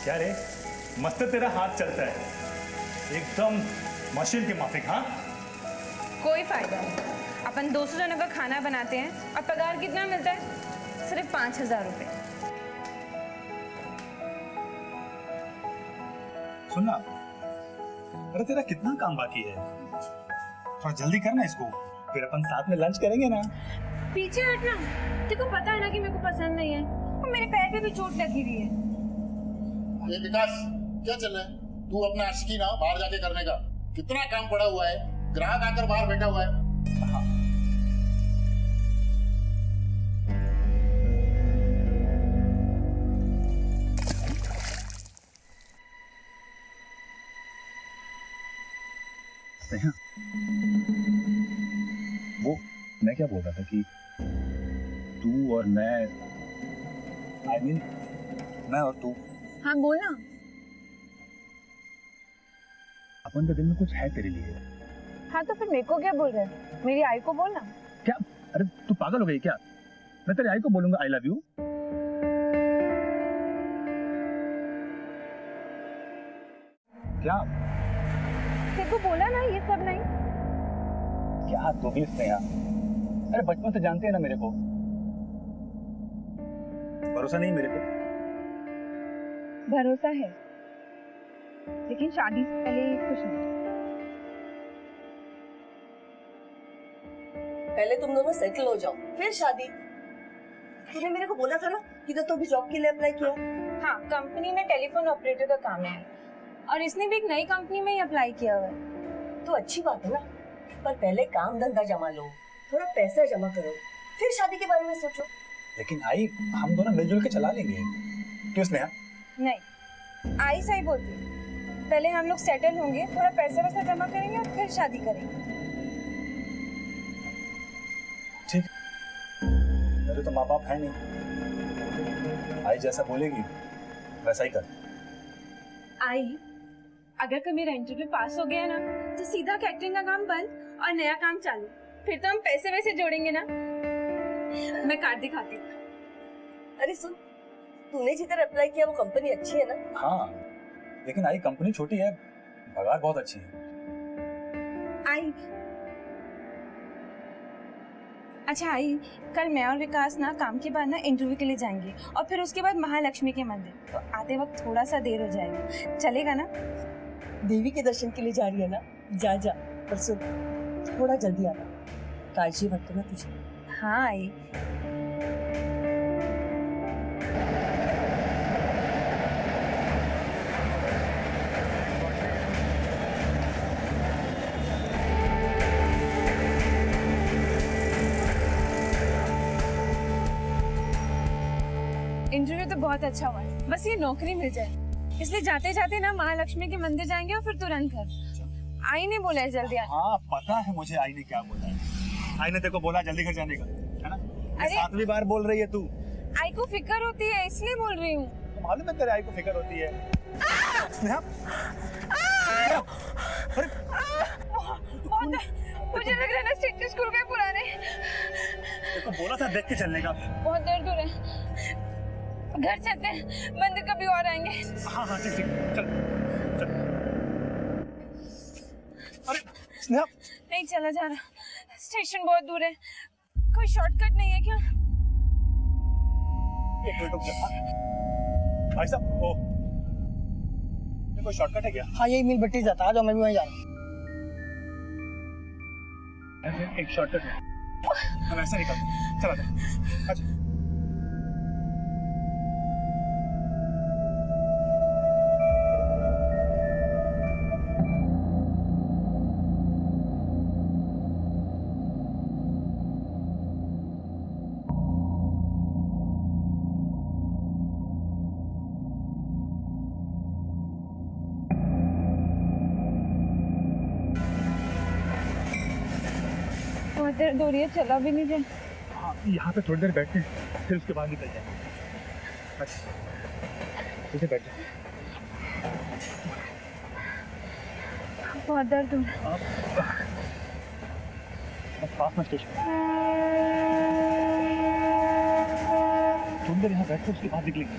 क्या रे, मस्त तेरा हाथ चलता है, एकदम मशीन के माफिक। हाँ, कोई फायदा नहीं। अपन 200 जनों का खाना बनाते हैं और पगार कितना मिलता है? सिर्फ 5,000 रुपये। सुनना, अरे तेरा कितना काम बाकी है, थोड़ा जल्दी करना इसको, फिर अपन साथ में लंच करेंगे ना। पीछे हटना, तेको पता है ना कि मेरे को पसंद नहीं है और मेरे पैर पे भी चोट लगी हुई है। ये विकास, क्या चल रहा है? तू अपना आशिकी ना बाहर जाके करने का, कितना काम पड़ा हुआ है, ग्राहक आकर बाहर बैठा हुआ है। हाँ। वो मैं क्या बोल रहा था कि तू और मैं, I mean, मैं और तू, हाँ बोलना। अपन के दिल में कुछ है तेरे लिए। हाँ तो फिर मेरे को क्या बोल रहे हैं? मेरी आई को बोलना। क्या? अरे तू पागल हो गई क्या? मैं तेरी आई को बोलूंगा आई लव यू? क्या? तेरे को बोला ना ये सब नहीं। क्या तू भी स्नेहा, अरे बचपन से जानते हैं ना मेरे को, भरोसा नहीं मेरे पे? भरोसा है, लेकिन शादी से पहले कुछ नहीं। पहले तुम दोनों सेटल हो जाओ, फिर शादी। तूने मेरे को बोला था ना कि तो भी जॉब के लिए अप्लाई किया। हाँ, कंपनी में टेलीफोन ऑपरेटर का काम है और इसने भी एक नई कंपनी में ही अप्लाई किया हुआ है। तो अच्छी बात है ना, पर पहले काम धंधा जमा लो, थोड़ा पैसा जमा करो, फिर शादी के बारे में सोचो। लेकिन आई, हम दोनों मिलजुल के चला लेंगे। क्यों स्नेहा? नहीं, आई सही बोलती है। पहले हम लोग सेटल होंगे, थोड़ा पैसा वैसा जमा करेंगे और फिर शादी करेंगे। ठीक, मेरे तो माँ बाप है नहीं, आई जैसा बोलेगी वैसा ही कर। आई, अगर कभी मेरा इंटरव्यू पास हो गया ना तो सीधा कैटरिंग का काम बंद और नया काम चालू। फिर तो हम पैसे वैसे जोड़ेंगे ना। मैं कार्ड दिखाती हूँ। अरे सुन, तूने जिधर अप्लाई किया वो कंपनी अच्छी है ना? हाँ, लेकिन आई कंपनी छोटी है, पगार बहुत अच्छी है। आई, अच्छा आई, कल मैं और विकास ना काम के बाद ना इंटरव्यू के लिए जाएंगे और फिर उसके बाद महालक्ष्मी के मंदिर। तो आते वक्त थोड़ा सा देर हो जाएगा, चलेगा ना? देवी के दर्शन के लिए जा रही है ना, जा जा, पर सुन थोड़ा जल्दी आना, काजी वक्त ना तुझे। हाँ आई। इंटरव्यू तो बहुत अच्छा हुआ है, बस ये नौकरी मिल जाए, इसलिए जाते जाते ना महालक्ष्मी के मंदिर जाएंगे और फिर तुरंत घर। आई ने बोला है जल्दी आना। हाँ पता है मुझे आई ने क्या बोला है। आई ने तेरे को बोला जल्दी घर जाने का, है ना? अरे 7वीं बार बोल रही है तू। आई को फिक्र होती है इसलिए बोल रही हूँ। तो मालूम है तेरे आई को फिक्र होती है। स्नेहा, अरे मुझे लग रहा है ना सिटी स्कूल के पुराने। तेरे को बोला था देख के चलने का। बहुत दर्द हो रहा है, घर चलते हैं, मंदिर कभी और आएंगे। हाँ हाँ ठीक ठीक, चल चल। अरे स्नेहा, नहीं चला जा रहा, स्टेशन बहुत दूर है, कोई शॉर्टकट नहीं है क्या? एक मिनट रुक जा। भाई साहब, ओ ये कोई शॉर्टकट है क्या? हाँ यही मिल बट्टी जाता है, जो मैं भी वहीं जा रहा हूँ। एक शॉर्टकट है, हम ऐसे निकलते, चला जा। अच्छा बहुत दर्द हो रही है, चला भी नहीं जाए। हाँ, यहाँ पे थोड़ी देर बैठते हैं, फिर उसके बाद निकल जाएंगे। अच्छा इधर बैठ जा। बहुत दर्द हो रहा है। बस पास में स्टेशन, थोड़ी देर यहाँ बैठ के उसके बाद निकलेंगे।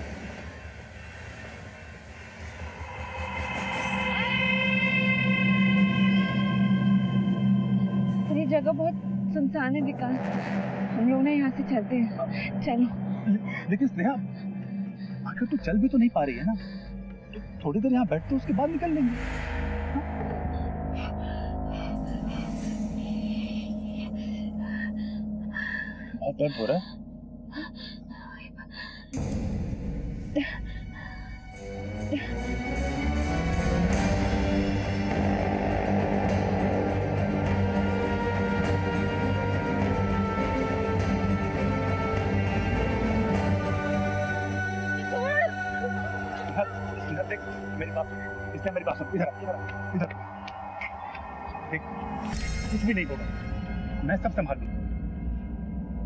जगह बहुत सुनसान है विकास, हम लोग ना यहाँ से चलते हैं, चलो। लेकिन स्नेहा, आखिर तू चल भी तो नहीं पा रही है ना, तो थोड़ी देर यहाँ बैठ तो उसके बाद निकल लेंगे। बहुत दर्द हो रहा है। देख मेरी बात सुन, इसने मेरी बात सुन, इधर इधर देख, कुछ भी नहीं होगा, मैं सब संभाल लूंगा।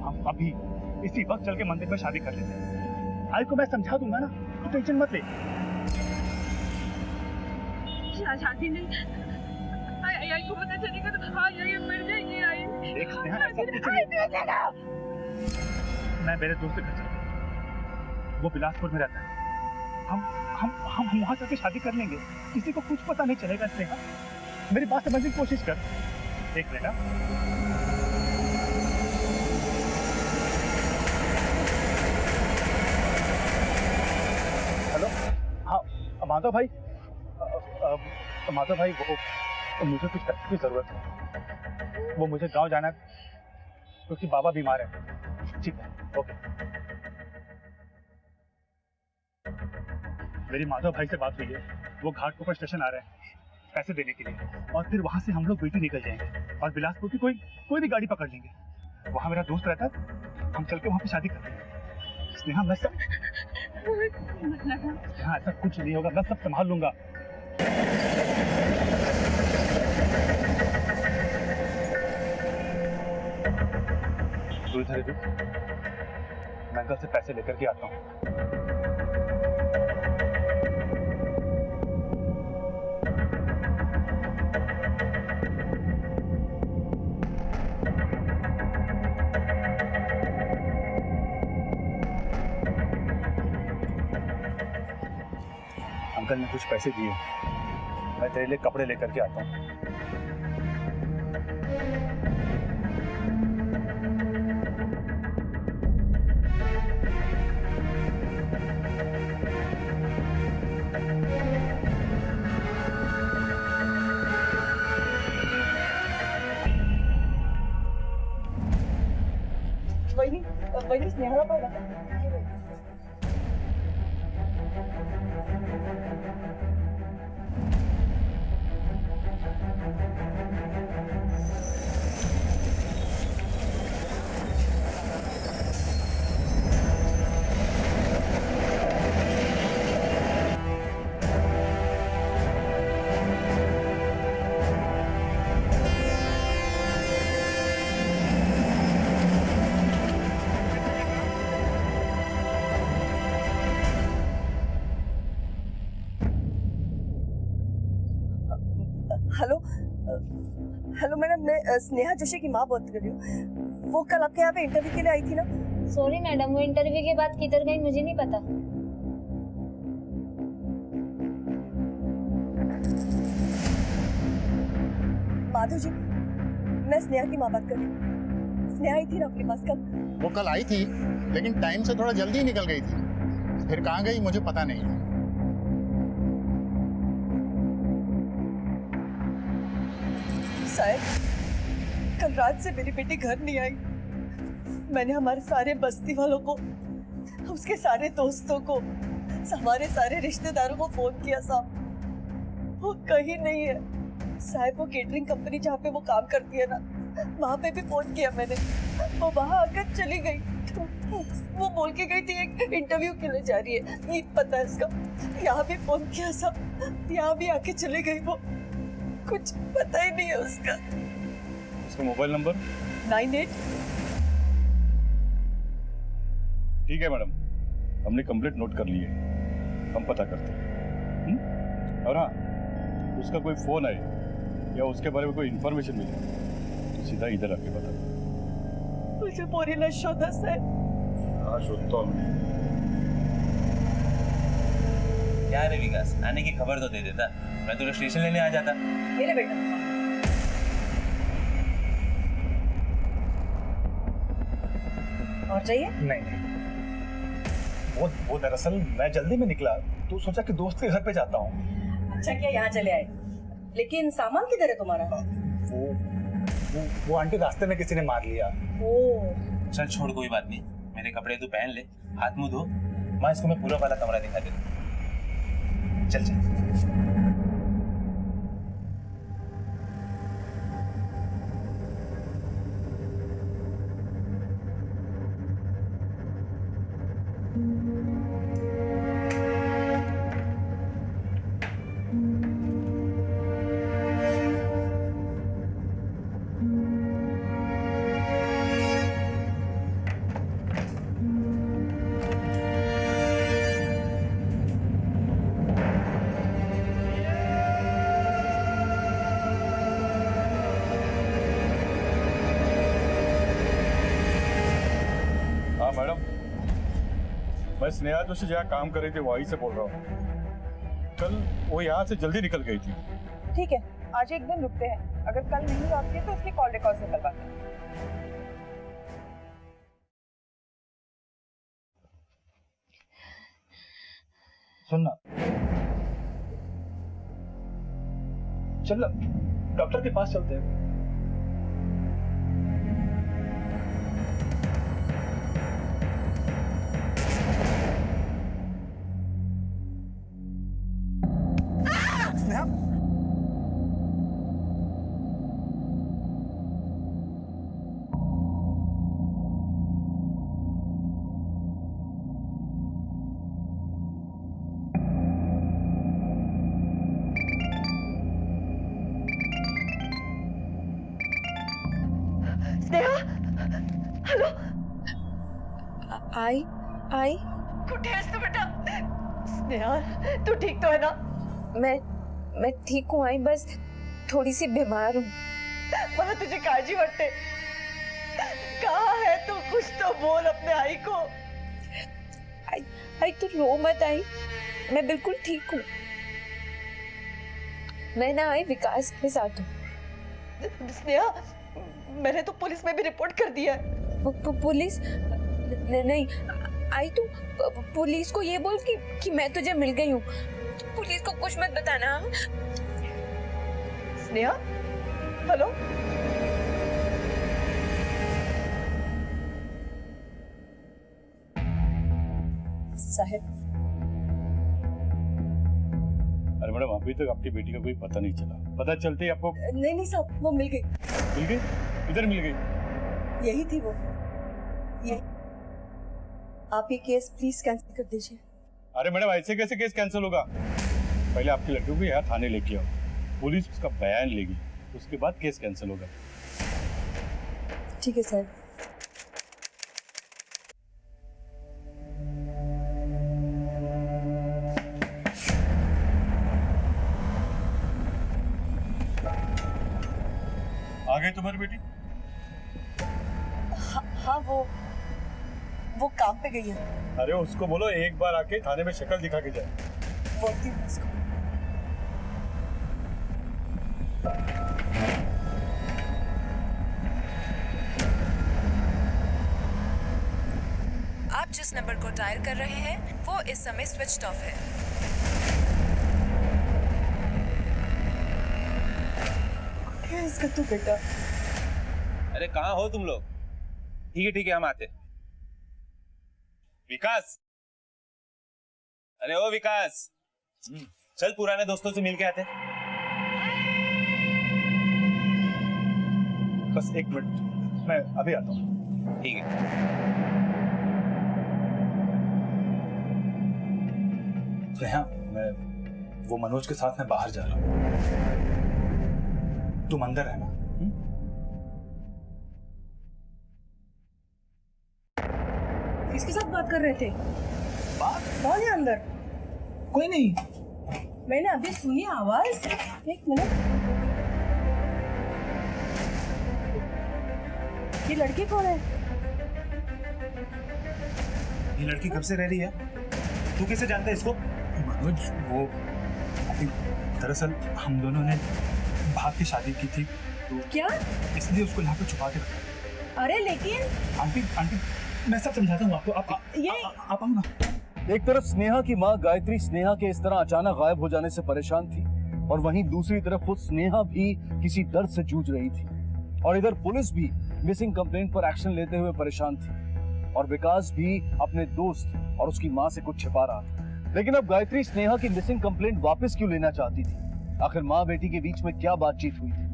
हम अभी इसी वक्त चल के मंदिर में शादी कर लेते हैं। आई को मैं समझा दूंगा ना, तू टेंशन मत ले। शादी नहीं, आई को पता चलेगा तो आई मर जाएगी। आई देख स्नेहा, ऐसा कुछ नहीं। मैं मेरे दोस्त के घर चलता हूँ, वो बिलासपुर में रहता है। हम वहाँ जाके शादी कर लेंगे, किसी को कुछ पता नहीं चलेगा। स्नेहा, मेरी बात समझने की कोशिश कर। एक मिनट। हेलो, हाँ माधव भाई, माधव भाई वो मुझे कुछ पैसे की जरूरत है, वो मुझे गांव जाना है क्योंकि बाबा बीमार है। ठीक है, ओके। मेरी माधव भाई से बात हुई है, वो घाटकोपर स्टेशन आ रहे हैं पैसे देने के लिए, और फिर वहां से हम लोग बीटी निकल जाएंगे और बिलासपुर की कोई भी गाड़ी पकड़ लेंगे। वहां मेरा दोस्त रहता है, हम चल के वहां पे शादी कर लेंगे। स्नेहा, मैं सब स्नेहा, ऐसा कुछ नहीं होगा, मैं सब संभाल लूंगा। तू इधर रुक, मैं अंकल से पैसे लेकर के आता हूँ। अंकल ने कुछ पैसे दिए, मैं तेरे लिए कपड़े लेकर के आता हूँ। वही स्नेहा का लगा। हेलो मैडम, मैं स्नेहा जोशी की माँ बात कर रही हूँ। वो कल आपके यहाँ पे इंटरव्यू के लिए आई थी ना? सॉरी मैडम, वो इंटरव्यू के बाद किधर गई मुझे नहीं पता। माधव जी, मैं स्नेहा की माँ बात कर रही हूँ। स्नेहा आई थी ना आपके पास कल? वो कल आई थी, लेकिन टाइम से थोड़ा जल्दी निकल गई थी, फिर कहाँ गई मुझे पता नहीं। शायद कल रात से मेरी बेटी घर नहीं आई। मैंने हमारे सारे बस्ती वालों को, उसके सारे दोस्तों को, हमारे सारे रिश्तेदारों को फोन किया साहब, वो कहीं नहीं है। साहब, वो केटरिंग कंपनी जहाँ पे वो काम करती है ना, वहाँ पे भी फोन किया मैंने, वो वहाँ आकर चली गई। वो बोल के गई थी एक इंटरव्यू के लिए जा रही है, ये पता है इसका। यहाँ भी फोन किया साहब, यहाँ भी आके चली गई। वो कुछ पता ही नहीं है उसका। उसका मोबाइल नंबर 98। ठीक है मैडम, हमने कंप्लीट नोट कर ली है, हम पता करते हैं। और हाँ, उसका कोई फोन आए या उसके बारे में कोई इंफॉर्मेशन मिले तो सीधा इधर आके बता। मुझे पूरी न शोधा से। हाँ, शोधता हूँ। क्या रे विकास, आने की खबर तो दे देता, मैं तुझे स्टेशन लेने आ जाता। मेरे बेटा, और चाहिए? नहीं वो दरअसल मैं जल्दी में निकला तो सोचा कि दोस्त के घर पे जाता हूँ। अच्छा किया यहाँ चले आए, लेकिन सामान किधर है तुम्हारा? वो आंटी रास्ते में किसी ने मार लिया। ओ, चल छोड़, कोई बात नहीं। मेरे कपड़े तू पहन ले, हाथ मुंह धो, मैं इसको पूरा वाला कमरा दिखा देता। चल चल। हाँ मैडम, मैं स्नेहा जोशी जहाँ काम कर रही थी वहीं से बोल रहा हूँ। कल वो यहाँ से जल्दी निकल गई थी। ठीक है, आज एक दिन रुकते हैं। अगर कल नहीं लौटती है तो उसकी कॉल रिकॉर्ड निकलवाते हैं। सुनना, चल डॉक्टर के पास चलते हैं। स्नेहा, हेलो। आई कुठे आहेस तू बेटा? स्नेहा, तू ठीक तो है ना? मैं ठीक हूँ आई, बस थोड़ी सी बीमार हूँ। मला तुझी काळजी वाटते। कहाँ है तू? कुछ तो बोल अपने आई को। आई तू रो मत आई, मैं बिल्कुल ठीक हूँ। मैं ना आई विकास के साथ हूँ। स्नेहा, मैंने तो पुलिस में भी रिपोर्ट कर दिया है। पुलिस? नहीं आई, तू पुलिस को ये बोल कि मैं तुझे मिल गई हूँ। पुलिस को कुछ मत बताना। स्नेहा, हेलो। साहब, अरे मैडम, अभी तक आपकी बेटी का कोई पता नहीं चला। पता चलते ही आपको? नहीं साहब, वो मिल गई। मिल गई? इधर मिल गई? यही थी वो। ये आप ये केस प्लीज कैंसिल कर दीजिए। अरे मैडम, ऐसे कैसे केस कैंसिल होगा? पहले आपकी लड़की को यहाँ थाने लेके आओ, पुलिस उसका बयान लेगी, उसके बाद केस कैंसिल होगा। ठीक है साहब। आ गई तुम्हारी बेटी? हाँ, वो काम पे गई है। अरे उसको बोलो एक बार आके थाने में शक्ल दिखा के जाए। बोलती हूँ उसको। आप जिस नंबर को डायल कर रहे हैं वो इस समय स्विच्ड ऑफ है। क्या इसका तू बेटा? अरे कहाँ हो तुम लोग? ठीक है हम आते। विकास, अरे ओ विकास, चल पुराने दोस्तों से मिल के आते। बस एक मिनट, मैं अभी आता हूँ। ठीक है। स्नेहा, मैं वो मनोज के साथ मैं बाहर जा रहा हूँ, तुम अंदर रहना। किसके साथ बात कर रहे थे? बात? कौन है अंदर? कोई नहीं। मैंने अभी सुनी आवाज। एक मिनट, ये लड़की कौन है? ये लड़की कब से रह रही है? तू कैसे जानता है इसको? मनोज, वो दरअसल हम दोनों ने भाग के शादी की थी, तो क्या? इसलिए उसको यहाँ पे छुपा के रखा। अरे लेकिन आंटी मैं सब समझाता हूँ आपको। आप आओ ना। एक तरफ स्नेहा की माँ गायत्री स्नेहा के इस तरह अचानक गायब हो जाने से परेशान थी और वहीं दूसरी तरफ खुद स्नेहा भी किसी दर्द से जूझ रही थी और इधर पुलिस भी मिसिंग कंप्लेंट पर एक्शन लेते हुए परेशान थी और विकास भी अपने दोस्त और उसकी माँ से कुछ छिपा रहा था। लेकिन अब गायत्री स्नेहा की मिसिंग कंप्लेंट वापस क्यों लेना चाहती थी? आखिर माँ बेटी के बीच में क्या बातचीत हुई थी?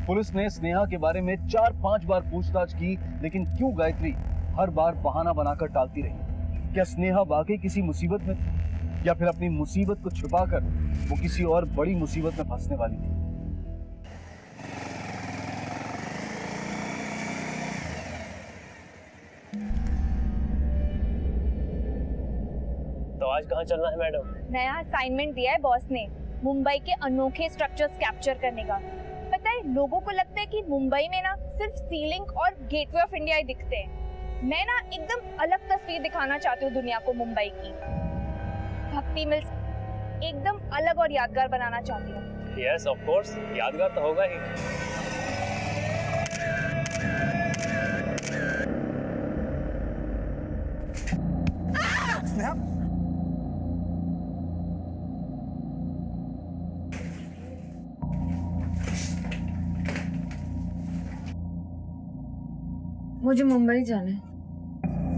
पुलिस ने स्नेहा के बारे में 4-5 बार पूछताछ की, लेकिन क्यों गायत्री हर बार बहाना बनाकर टालती रही? क्या स्नेहा वाकई किसी मुसीबत में थी या फिर अपनी मुसीबत को छुपाकर वो किसी और बड़ी मुसीबत में फंसने वाली थी? तो आज कहाँ चलना है मैडम? नया असाइनमेंट दिया है बॉस ने, मुंबई के अनोखे स्ट्रक्चर्स कैप्चर करने का। पता है, लोगों को लगता है कि मुंबई में ना सिर्फ सीलिंग और गेटवे ऑफ इंडिया ही दिखते हैं। मैं ना एकदम अलग तस्वीर दिखाना चाहती हूँ दुनिया को मुंबई की। भक्ति मिल्स एकदम अलग और यादगार बनाना चाहती हूँ। यस ऑफ कोर्स, यादगार तो होगा ही। मुझे मुंबई जाना है।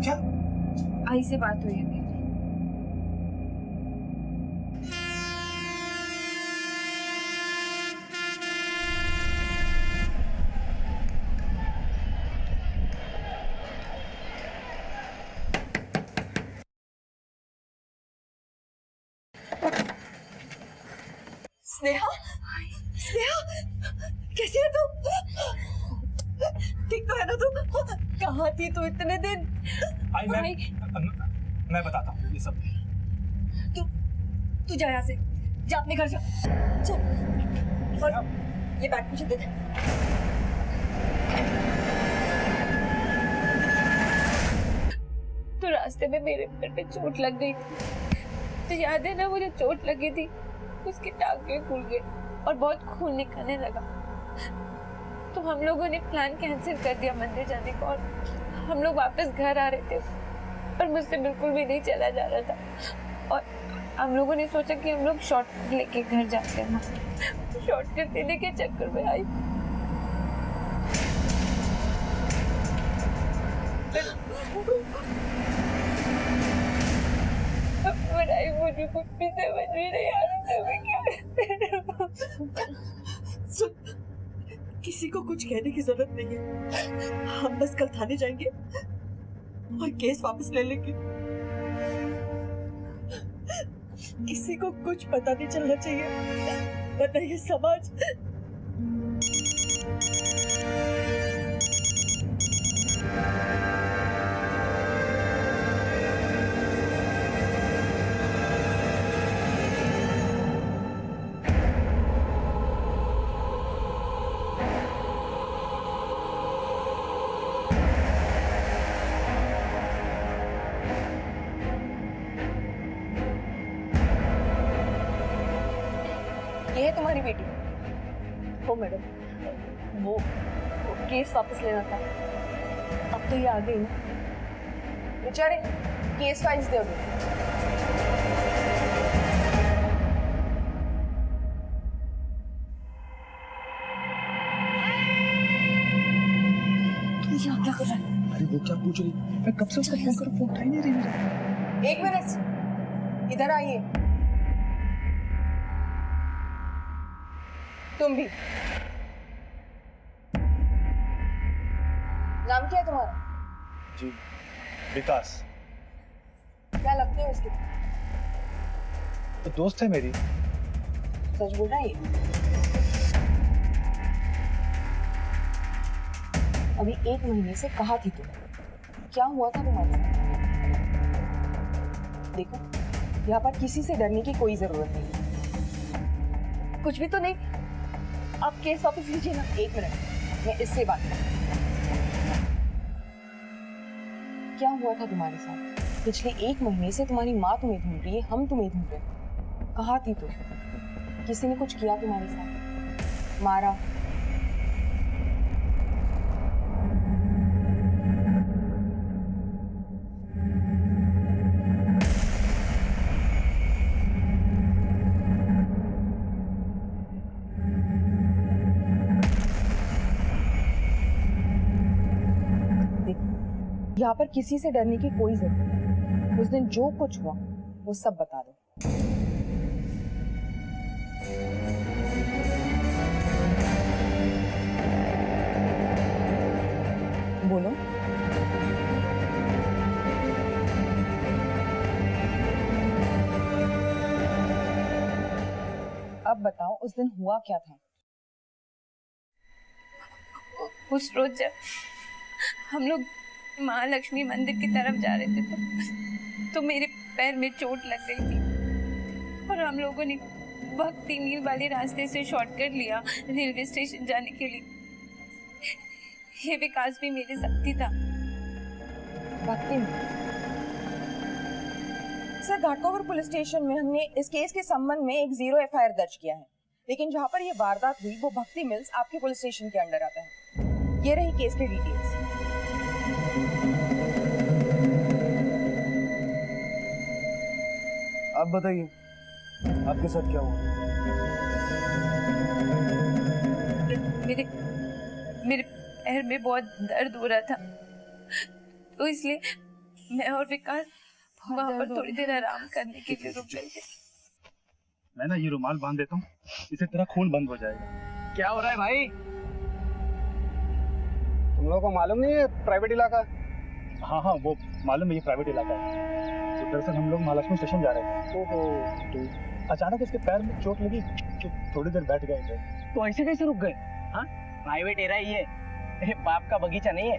क्या? आई से बात हुई है मेरी। स्नेहा, स्नेहा, कैसी है तू? ठीक तो है ना तू? कहाँ थी तू इतने दिन? मैं बताता हूँ ये सब। तू जा यहाँ से, जा अपने घर जा। चल, और ये बैग मुझे दे दे। तो रास्ते में मेरे पैर पे चोट लग गई थी। तो याद है ना, मुझे चोट लगी थी, उसके टांगे फूल गए और बहुत खून निकलने लगा। तो हम लोगों ने प्लान कैंसिल कर दिया मंदिर जाने का और हम लोग वापस घर आ रहे थे, पर मुझसे बिल्कुल भी नहीं चला जा रहा था। और हम लोगों ने सोचा कि हम लोग शॉर्टकट लेके घर जाते हैं। शॉर्टकट लेने के चक्कर में आई मुझे कुछ भी समझ में नहीं आ रहा था मैं क्या। सुन, किसी को कुछ कहने की जरूरत नहीं है। हम बस कल थाने जाएंगे और केस वापस ले लेंगे। किसी को कुछ पता नहीं चलना चाहिए, वरना ये समाज। ये है तुम्हारी बेटी। हो मैडम, वो केस वापस लेना था। अब तो ये आ गई ना। बेचारे केस फाइल्स दे दो। तू यहाँ क्या कर रहा है? अरे वो क्या पूछ रही? मैं कब से उसका फोन करूं, फोन उठा ही नहीं रही मेरा। एक मिनट, इधर आइए। तुम भी। नाम क्या है तुम्हारा? जी, विकास। क्या लगते हो उसके? तो दोस्त है मेरी। सच बोल रहा है ये? अभी 1 महीने से कहाँ थी तुम? क्या हुआ था तुम्हारे साथ? देखो, यहाँ पर किसी से डरने की कोई जरूरत नहीं। कुछ भी तो नहीं। आप केस वापस लीजिए ना। 1 मिनट, मैं इससे बात करूं। क्या हुआ था तुम्हारे साथ? पिछले 1 महीने से तुम्हारी माँ तुम्हें ढूंढ रही है, हम तुम्हें ढूंढ रहे हैं। कहाँ थी तुम? किसी ने कुछ किया तुम्हारे साथ? मारा? यहाँ पर किसी से डरने की कोई जरूरत नहीं। उस दिन जो कुछ हुआ वो सब बता दो। बोलो। अब बताओ उस दिन हुआ क्या था? उस रोज जब हम लोग महालक्ष्मी मंदिर की तरफ जा रहे थे तो मेरे पैर में चोट लग गई थी और हम लोगों ने भक्ति मील वाले रास्ते से शॉर्टकट लिया रेलवे स्टेशन जाने के लिए। ये विकास भी मेरे साथ ही था। भक्ति सर, घाटकोपर पुलिस स्टेशन में हमने इस केस के संबंध में एक 0 FIR दर्ज किया है, लेकिन जहाँ पर ये वारदात हुई वो भक्ति मिल्स आपके पुलिस स्टेशन के अंडर आता है। ये रही केस की डिटेल्स। आप बताइए आपके साथ क्या हुआ? मेरे पैर में बहुत दर्द हो रहा था, तो इसलिए मैं और विकास वहाँ पर थोड़ी देर आराम करने के लिए रुक गए थे। मैं ना ये रुमाल बांध देता हूँ, इससे तेरा खून बंद हो जाएगा। क्या हो रहा है भाई? तुम लोगों को मालूम नहीं है प्राइवेट इलाका? हाँ हाँ, वो मालूम है, ये प्राइवेट इलाका है। तो दरअसल हम लोग महालक्ष्मी स्टेशन जा रहे थे तो अचानक इसके पैर में चोट लगी तो थोड़ी देर बैठ गए थे। तो ऐसे कैसे रुक गए? हाँ, प्राइवेट एरिया ही है, बाप का बगीचा नहीं है।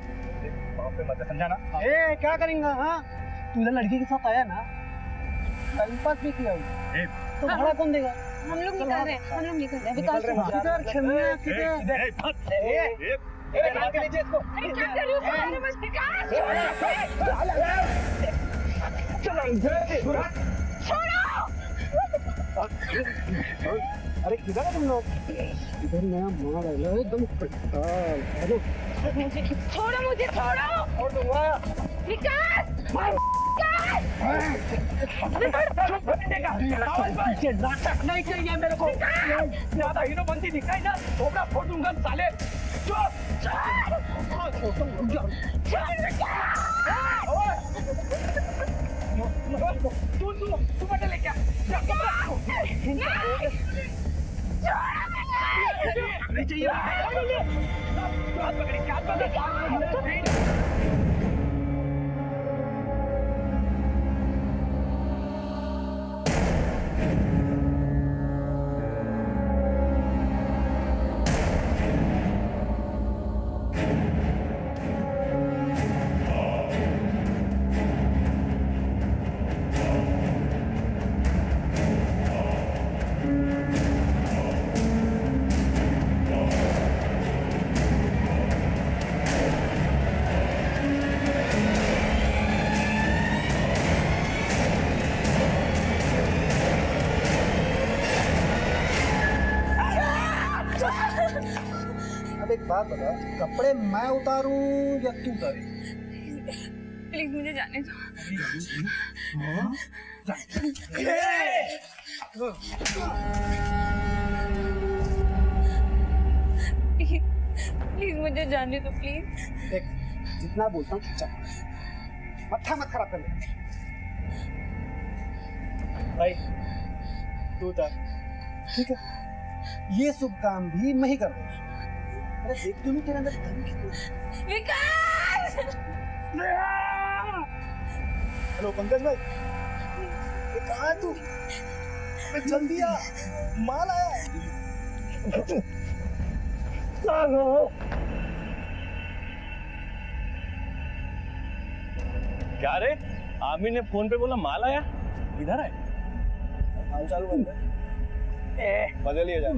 बाप पे मत समझा ना। ए, क्या करेंगे? हाँ, तू लड़की के साथ आया ना, टाइम पास भी किया तो भाड़ा कौन देगा? हम लोग निकल रहे हैं, हम लोग निकल रहे हैं। विकास किधर छन्ना किधर? क्या कर रही हो? अरे बस विकास छोड़ो। अरे किधर है तुम लोग? इधर नया मार आया है एकदम हेलो। छोड़ो मुझे, छोड़ो। और दूंगा विकास नाटक नहीं चाहिए मेरे को। ज्यादा हीरो बनती दिखाई ना, थोड़ा फोड़ दूंगा साले। तू बटे ले क्या? नहीं चाहिए। हाथ पकड़ी, हाथ पकड़ी। एक बात बता, कपड़े मैं उतारूं या तू उतारे? प्लीज मुझे जाने दो। प्लीज मुझे जाने दो प्लीज। देख, जितना बोलता हूँ चल, मत्था मत खराब कर ले। भाई तू उतार, ठीक है? ये शुभ काम भी मैं ही कर दूंगा। अरे देख तू नहीं, तेरे अंदर दम कितना। विकास! हेलो पंकज भाई, ये कहाँ है तू? जल्दी आ, माल आया है। क्या रे? आमिर ने फोन पे बोला माल आया, इधर है। हाल चाल बदलिए जा।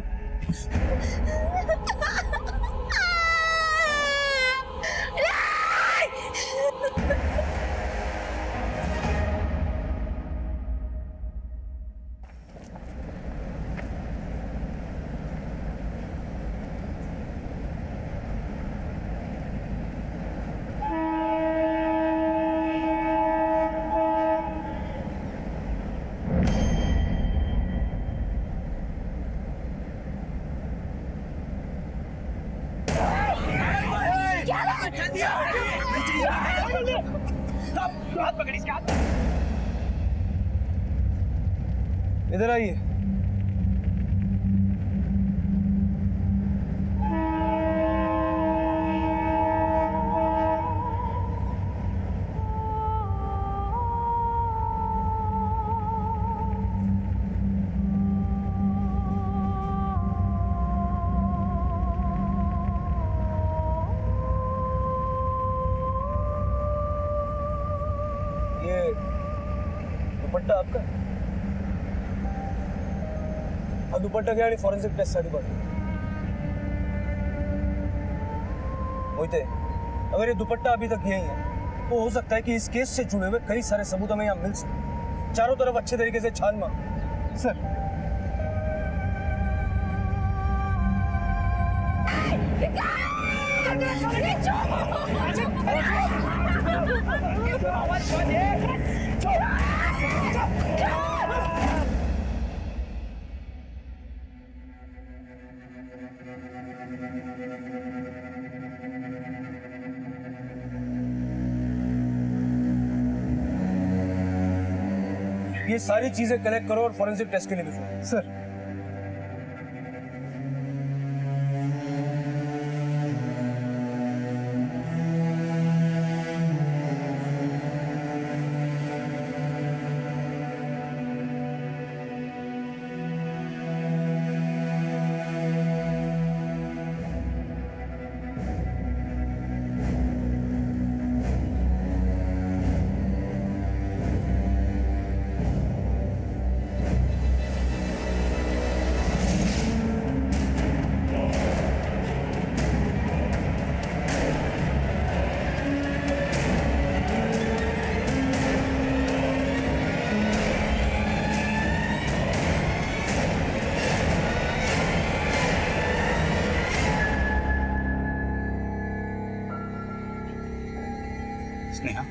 क्या हाथ पकड़ इसके हाथ। इधर आइए। दुपट्टा आपका? हाँ, दुपट्टा क्या फॉरेंसिक टेस्ट साठी पाठवू. मोहिते, अगर ये दुपट्टा अभी तक यही है तो हो सकता है कि इस केस से जुड़े हुए कई सारे सबूत हमें यहाँ मिल सकते. चारों तरफ अच्छे तरीके से छान मार. सर ये सारी चीजें कलेक्ट करो और फॉरेंसिक टेस्ट के लिए भेजो. सर स्नेहा,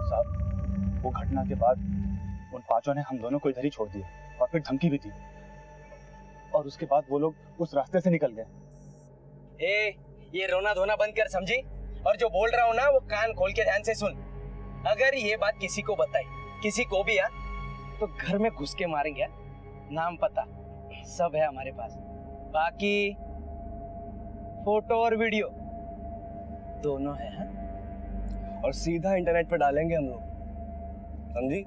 साहब, वो घटना के बाद उन पांचों ने हम दोनों को इधर ही छोड़ दिया और फिर धमकी भी दी और उसके बाद वो लोग उस रास्ते से निकल गए. ये रोना धोना बंद कर, समझी? और जो बोल रहा हूँ ना वो कान खोल के ध्यान से सुन. अगर ये बात किसी को बताई, किसी को भी, तो घर में घुस के मारेंगे. नाम पता सब है हमारे पास. बाकी फोटो और वीडियो दोनों है, हा? और सीधा इंटरनेट पर डालेंगे हम लोग, समझी?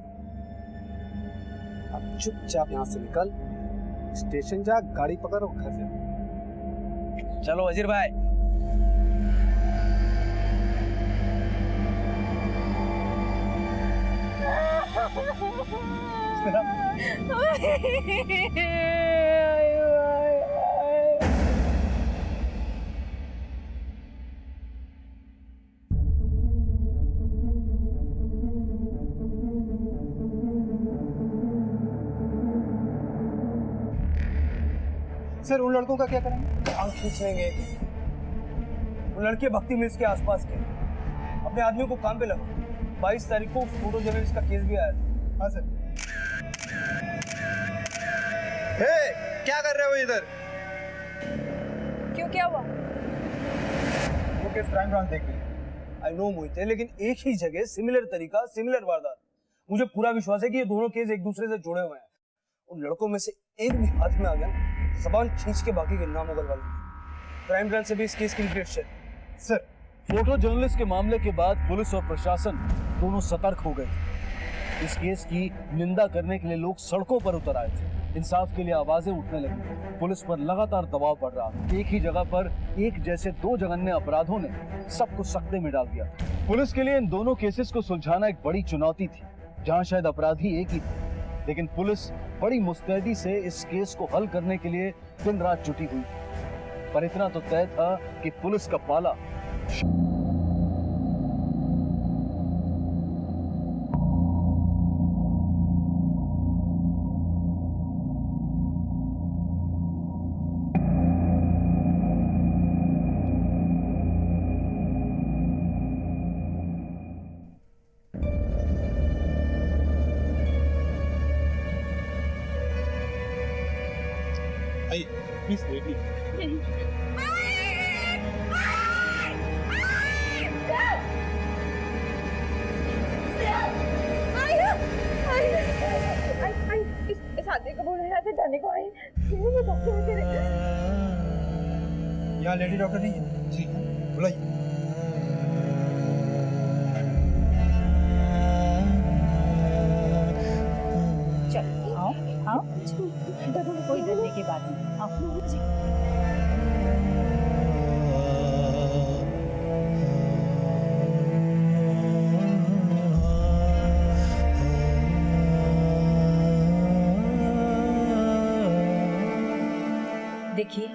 अब चुपचाप यहाँ से निकल, स्टेशन जा, गाड़ी पकड़ और घर जा. चलो वजीर भाई. सर उन लड़कों का क्या करेंगे? आंख खींचेंगे. वो लड़के भक्ति मिल्स के आसपास के, अपने आदमियों को काम पे लगाओ. 22 तारीख को फोटो जर्नलिस्ट का केस भी आया था. हाँ सर. हे, क्या कर रहे हो इधर? क्यों, क्या हुआ? वो केस क्राइम ब्रांच देख रही है. आई नो मोहिते, लेकिन एक ही जगह सिमिलर तरीका, सिमिलर वारदात. मुझे पूरा विश्वास है कि ये दोनों केस एक दूसरे से जुड़े हुए हैं. उन लड़कों में से एक भी हाथ में आ गया, ज़बान खींच के बाकी के नाम उगल वाले. क्राइम ब्रांच से भी इस केस की रिपोर्ट है. सर, फोटो जर्नलिस्ट के मामले के बाद पुलिस और प्रशासन दोनों सतर्क हो गए. इस केस की निंदा करने के लिए लोग सड़कों पर उतर आए थे. इंसाफ के लिए आवाजें उठने लगी. पुलिस पर लगातार दबाव बढ़ रहा था. एक ही जगह पर एक जैसे दो जघन्य अपराधों ने सबको सकते में डाल दिया. पुलिस के लिए इन दोनों केसेस को सुलझाना एक बड़ी चुनौती थी, जहां शायद अपराधी एक ही थे. लेकिन पुलिस बड़ी मुस्तैदी से इस केस को हल करने के लिए दिन रात जुटी हुई. पर इतना तो तय था कि पुलिस का पाला प्लीज बेबी। इस आदमी को बोल रहा था जाने को आई। ये डॉक्टर है तेरे। यहाँ लेडी डॉक्टर नहीं है जी, बुलाइए। चल आओ आओ, कोई डरने की बात नहीं, आओ जी। देखिए,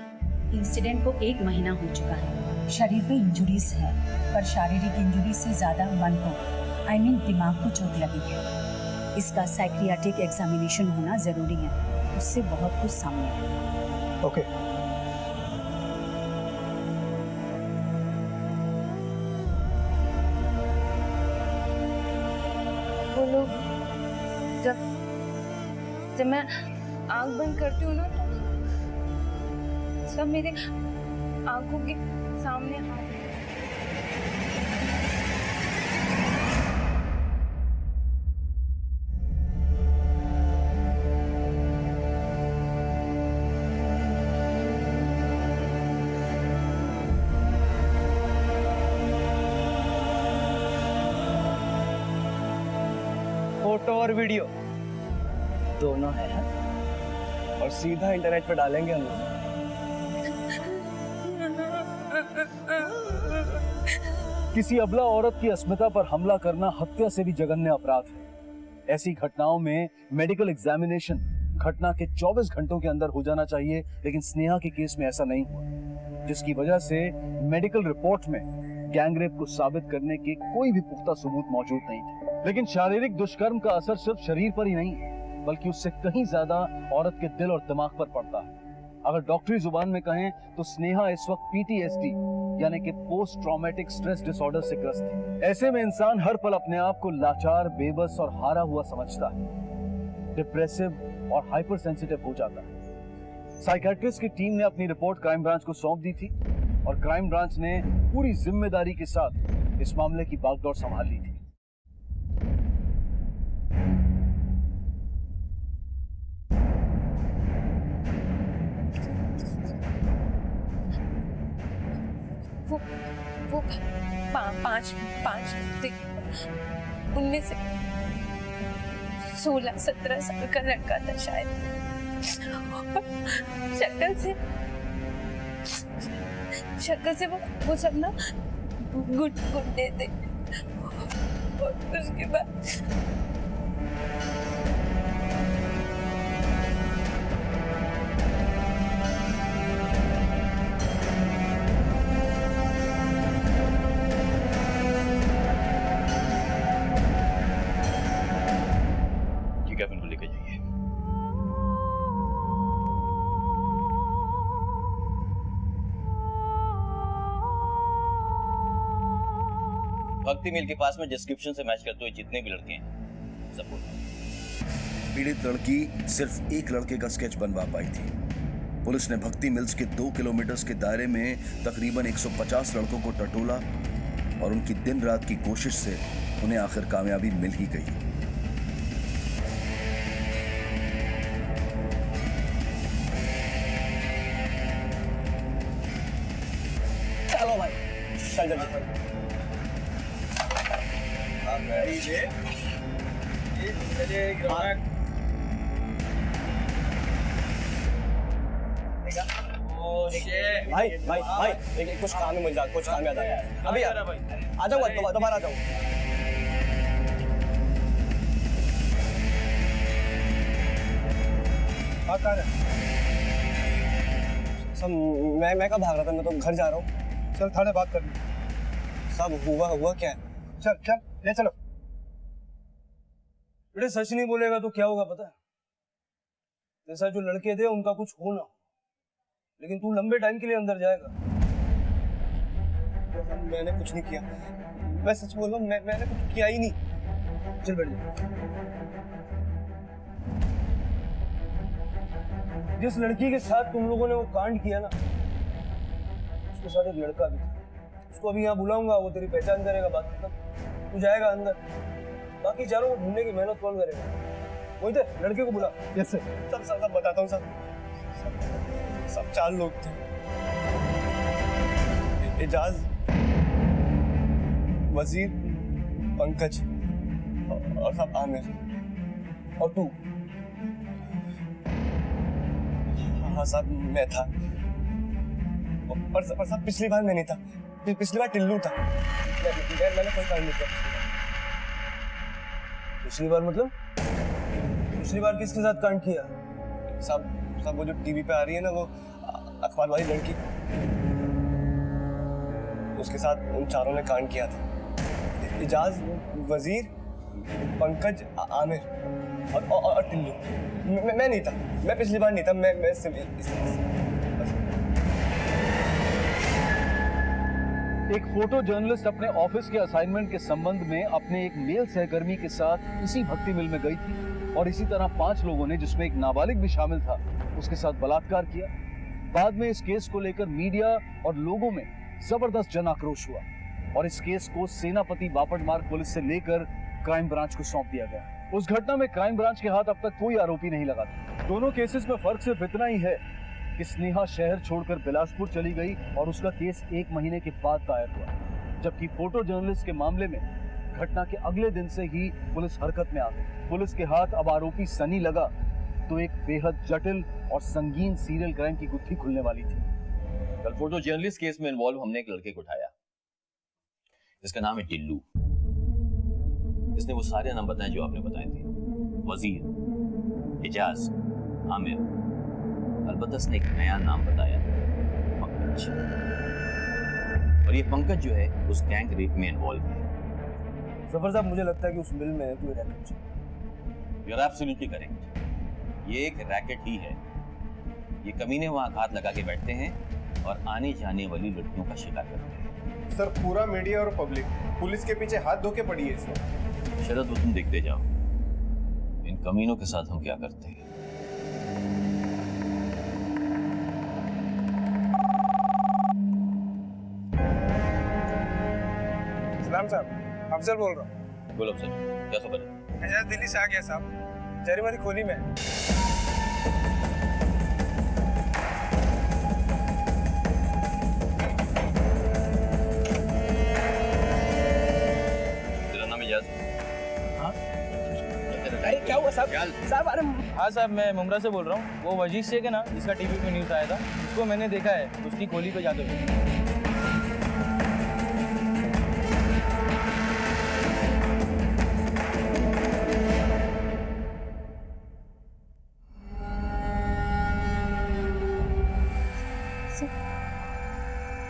इंसिडेंट को 1 महीना हो चुका है। शरीर पे इंजुरीज है, पर शारीरिक इंजुरी से ज्यादा मन को दिमाग को चोट लगी है। इसका साइकियाट्रिक एग्जामिनेशन होना जरूरी है, उससे बहुत कुछ सामने आएगा। ओके। वो लोग जब मैं आंख बंद करती हूँ ना, सब मेरे आंखों के सामने हाथ। फोटो और वीडियो दोनों है, और सीधा इंटरनेट पे डालेंगे हम लोग। किसी अबला औरत की अस्मिता पर हमला करना हत्या से भी जघन्य अपराध है। ऐसी घटनाओं में मेडिकल एग्जामिनेशन घटना के 24 घंटों के अंदर हो जाना चाहिए, लेकिन स्नेहा के केस में ऐसा नहीं हुआ, जिसकी वजह से मेडिकल रिपोर्ट में गैंगरेप को साबित करने के कोई भी पुख्ता सबूत मौजूद नहीं थे। लेकिन शारीरिक दुष्कर्म का असर सिर्फ शरीर पर ही नहीं, बल्कि उससे कहीं ज्यादा औरत के दिल और दिमाग पर पड़ता है। अगर डॉक्टरी जुबान में कहें तो स्नेहा इस वक्त PTSD यानी कि पोस्ट ट्रॉमेटिक स्ट्रेस डिसऑर्डर से ग्रस्त है। ऐसे में इंसान हर पल अपने आप को लाचार, बेबस और हारा हुआ समझता है, डिप्रेसिव और हाइपर सेंसिटिव हो जाता है। साइकियाट्रिस्ट की टीम ने अपनी रिपोर्ट क्राइम ब्रांच को सौंप दी थी, और क्राइम ब्रांच ने पूरी जिम्मेदारी के साथ इस मामले की बागडोर संभाल ली थी। वो पांच उनमें से 16-17 साल का लड़का था शायद। शक्ल से वो सब ना गुड्डे थे, और उसके बाद कैबिन को लेकर जाइए। भक्ति मिल के पास में डिस्क्रिप्शन से मैच करते हुए जितने भी लड़के हैं सब बोल। पीड़ित लड़की सिर्फ एक लड़के का स्केच बनवा पाई थी। पुलिस ने भक्ति मिल्स के 2 किलोमीटर के दायरे में तकरीबन 150 लड़कों को टटोला, और उनकी दिन रात की कोशिश से उन्हें आखिर कामयाबी मिल ही गई। चलो भाई, चल जल्दी। भाई भाई भाई एक कुछ काम है, मुझे कुछ काम याद आया। अभी आ जाऊंगा, दोबारा आ जाऊंगा। सब मैं कब भाग रहा था, मैं तो घर जा रहा हूँ। चल थाने बात कर ली। सब हुआ क्या है? चल ले चलो। बेटे सच नहीं बोलेगा तो क्या होगा पता है? जैसा जो लड़के थे उनका कुछ हो ना, लेकिन तू लंबे टाइम के लिए अंदर जाएगा। मैंने कुछ नहीं किया, मैं सच बोल रहा हूँ, मैंने कुछ किया ही नहीं। चल बैठ जा। जिस लड़की के साथ तुम लोगों ने वो कांड किया ना, उसके साथ एक लड़का भी था। उसको अभी यहाँ बुलाऊंगा, वो तेरी पहचान करेगा, बात खत्म। तू जाएगा अंदर, बाकी चारों को ढूंढने की मेहनत कौन करेगा? मोहित, लड़के को बुला। Yes sir. सब बताता हूँ सब 4 लोग थे। एजाज, वजीर, पंकज और सब आमिर और तू। हाँ साहब, मैं था। पर साहब पिछली बार मैं नहीं था, पिछली बार टिल्लू था। मैंने कोई कांड नहीं किया पिछली बार। मतलब पिछली बार किसके साथ कांड किया? साहब वो जो टीवी पे आ रही है ना, वो अखबार वाली लड़की, उसके साथ उन चारों ने कांड किया था। इजाज, वजीर, पंकज, आमिर और टिल्लू। मैं नहीं था, मैं पिछली बार नहीं था। मैं सिर्फ एक फोटो जर्नलिस्ट अपने ऑफिस के असाइनमेंट के संबंध में अपने एक मेल सहकर्मी के साथ इसी भक्ति मिल में गई थी और इसी तरह 5 लोगों ने, जिसमें एक नाबालिग भी शामिल था, उसके साथ बलात्कार किया। बाद में इस केस को लेकर मीडिया और लोगों में जबरदस्त जन आक्रोश हुआ और इस केस को सेनापति बापट मार्ग पुलिस से लेकर क्राइम ब्रांच को सौंप दिया गया। उस घटना में क्राइम ब्रांच के हाथ अब तक कोई आरोपी नहीं लगा था। दोनों केसेस में फर्क सिर्फ इतना ही है कि स्नेहा शहर छोड़कर बिलासपुर चली गई और उसका केस 1 महीने के बाद दायर हुआ, जबकि फोटो जर्नलिस्ट के मामले में घटना के अगले दिन से ही पुलिस हरकत में आ गई। पुलिस के हाथ अब आरोपी सनी लगा तो एक बेहद जटिल और संगीन सीरियल क्राइम की गुत्थी खुलने वाली थी। कल फोटो जर्नलिस्ट केस में इन्वॉल्व हमने एक लड़के को उठाया, इसका नाम है टिल्लू। इसने वो सारे नाम बताए जो आपने बताए थे, वजीर, एजाज, आमिर, अलबत्ता इसने एक नया नाम बताया, पंकज। और ये पंकज जो है उस गैंग रेप में इन्वॉल्व है। सफर साहब, मुझे लगता है कि उस मिल में कोई रैकेट है। यू आर एब्सोल्युटली करेक्ट, ये एक रैकेट ही है। ये कमीने वहां हाथ लगा के बैठते हैं और आने जाने वाली लड़कियों का शिकार करते हैं। सर, पूरा मीडिया और पब्लिक पुलिस के पीछे हाथ धो के पड़ी है इसमें। शरद, वो तुम देखते जाओ इन कमीनों के साथ हम क्या करते हैं। सलाम साहब, अफजल बोल रहा हूँ। बोलो अफजल, क्या खबर है? एजाज दिल्ली से आ गया साहब, जरीमारी खोली में। अरे क्या हुआ साहब? साहब, अरे हाँ साहब, मैं मुमरा से बोल रहा हूँ। वो वजीर शेख है ना, जिसका टीवी पे न्यूज़ आया था, उसको मैंने देखा है उसकी गोली पे जाते हुए।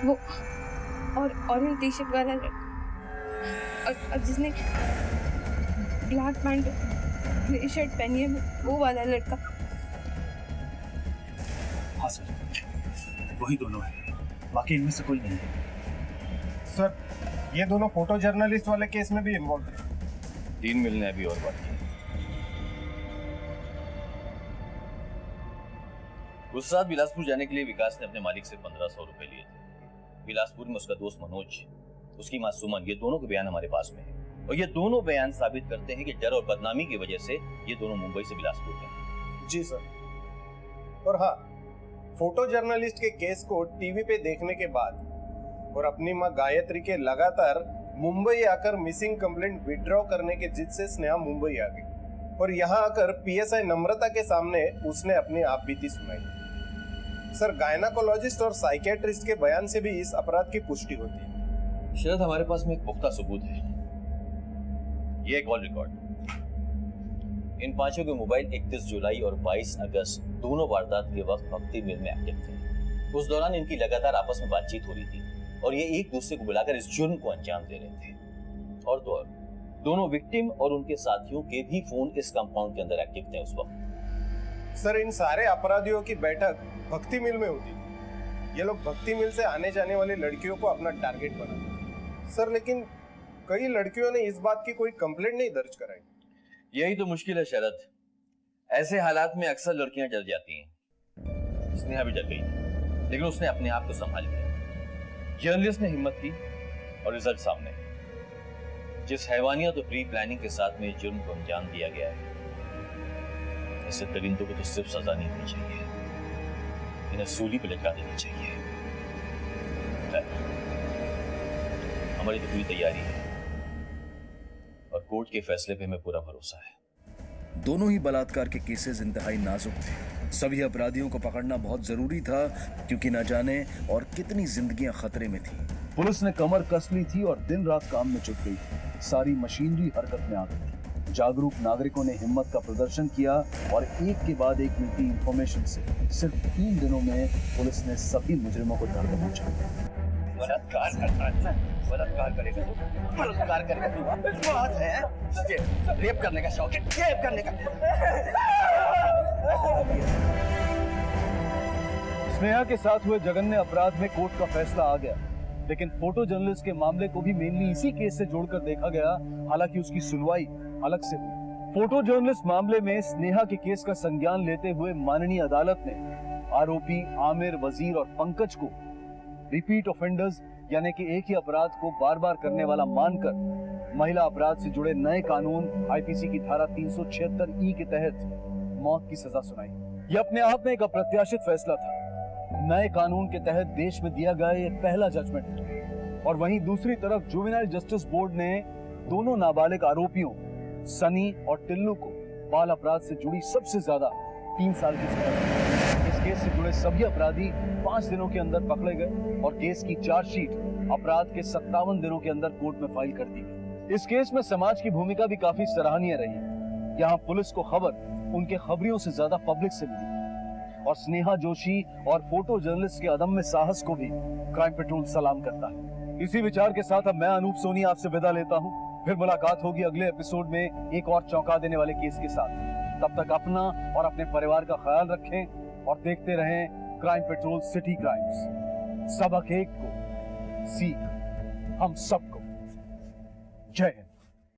वो ऑरेंज टी शर्ट वाला लड़का और जिसने ब्लैक पैंट ग्रे शर्ट पहनी है, वो वाला लड़का। हाँ सर, वही दोनों है, बाकी इनमें से कोई नहीं है। सर, ये दोनों फोटो जर्नलिस्ट वाले केस में भी इन्वॉल्व है। 3 मिलने अभी और बाकी है। उस साथ बिलासपुर जाने के लिए विकास ने अपने मालिक से 1500 रुपए लिए थे। बिलासपुर में उसका दोस्त मनोज, उसकी मां सुमन, ये दोनों के बयान हमारे पास में है और ये दोनों बयान साबित करते हैं कि डर और बदनामी की वजह से ये दोनों मुंबई से बिलासपुर गए। जी सर। और हाँ, फोटो जर्नलिस्ट के केस को टीवी पे देखने के बाद और अपनी मां गायत्री के लगातार मुंबई आकर मिसिंग कंप्लेंट विड्रॉ करने के जिद से स्नेहा मुंबई आ गई और यहाँ आकर पीएसआई नम्रता के सामने उसने अपनी आपबीती सुनाई। सर, गायनाकोलॉजिस्ट और साइकियाट्रिस्ट के बयान से भी इस अपराध की पुष्टि होती है। शायद हमारे पास में एक पुख्ता सबूत है, ये कॉल रिकॉर्ड। इन 5 के मोबाइल 31 जुलाई और 22 अगस्त दोनों वारदात के वक्त भक्ति मिल में एक्टिव थे। उस दौरान इनकी लगातार आपस में बातचीत हो रही थी और ये एक दूसरे को बुलाकर इस जुर्म को अंजाम दे रहे थे। और तो और दोनों विक्टिम और उनके साथियों के भी फोन इस कंपाउंड के अंदर एक्टिव थे उस वक्त। सर, इन सारे अपराधियों की बैठक भक्ति मिल में होती। ये लोग भक्ति मिल से आने जाने वाली लड़कियों को अपना टारगेट बनाते। सर, लेकिन कई लड़कियों ने इस बात की कोई कंप्लेंट नहीं दर्ज कराई। यही तो मुश्किल है शरद, ऐसे हालात में अक्सर लड़कियां डर जाती हैं। स्नेहा भी डर गई लेकिन उसने अपने आप को संभाल लिया। जर्नलिस्ट ने हिम्मत की और रिजल्ट सामने। जिस हैवानियत और प्री प्लानिंग के साथ में जुर्म को अंजाम दिया गया है, ऐसे दरिंदों को तो सिर्फ सजा नहीं होनी चाहिए, इन्हें सूली पे लटका देनी चाहिए। हमारी तो पूरी तैयारी है और कोर्ट के फैसले पे हमें पूरा भरोसा है। दोनों ही बलात्कार के केसेस इंतहाई नाजुक थे। सभी अपराधियों को पकड़ना बहुत जरूरी था क्योंकि न जाने और कितनी जिंदगियां खतरे में थी। पुलिस ने कमर कस ली थी और दिन रात काम में जुट गई थी। सारी मशीनरी हरकत में आ गई थी। जागरूक नागरिकों ने हिम्मत का प्रदर्शन किया और एक के बाद एक मिलती इंफॉर्मेशन से सिर्फ 3 दिनों में पुलिस ने सभी मुजरिमों को धर दबोचा। बलात्कार करता है, बलात्कार करेगा तू, बलात्कार करेगा तू, बात है तुझे रेप करने का शौक है, रेप करने का। स्नेहा के साथ हुए जघन्य अपराध में कोर्ट का फैसला आ गया, लेकिन फोटो जर्नलिस्ट के मामले को भी मेनली इसी केस से जोड़कर देखा गया, हालांकि उसकी सुनवाई अलग से हुई। फोटो जर्नलिस्ट मामले में स्नेहा के केस का संज्ञान लेते हुए माननीय अदालत ने आरोपी आमिर, वजीर और पंकज को रिपीट ऑफेंडर्स यानी कि एक ही अपराध को बार बार करने वाला मानकर महिला अपराध से जुड़े नए कानून आईपीसी की धारा 376 ई के तहत मौत की सजा सुनाई। यह अपने आप में एक अप्रत्याशित फैसला था। नए कानून के तहत देश में दिया गया ये पहला जजमेंट था। और वहीं दूसरी तरफ जुवेनाइल जस्टिस बोर्ड ने दोनों नाबालिग आरोपियों सनी और टिल्लू को बाल अपराध से जुड़ी सबसे ज्यादा 3 साल की सजा दी। इस केस से जुड़े सभी अपराधी 5 दिनों के अंदर पकड़े गए और केस की चार्जशीट अपराध के 57 दिनों के अंदर कोर्ट में फाइल कर दी गई। इस केस में समाज की भूमिका भी काफी सराहनीय रही। यहाँ पुलिस को खबर उनके खबरियों से ज्यादा पब्लिक से मिली और स्नेहा जोशी और फोटो जर्नलिस्ट के अदम्य साहस को भी क्राइम पेट्रोल सलाम करता है। इसी विचार के साथ अब मैं अनूप सोनी आपसे विदा लेता हूँ। फिर मुलाकात होगी अगले एपिसोड में एक और चौंका देने वाले केस के साथ। तब तक अपना और अपने परिवार का ख्याल रखें और देखते रहें क्राइम पेट्रोल सिटी क्राइम्स। सबक एक को सीख हम सबको। जय हिंद।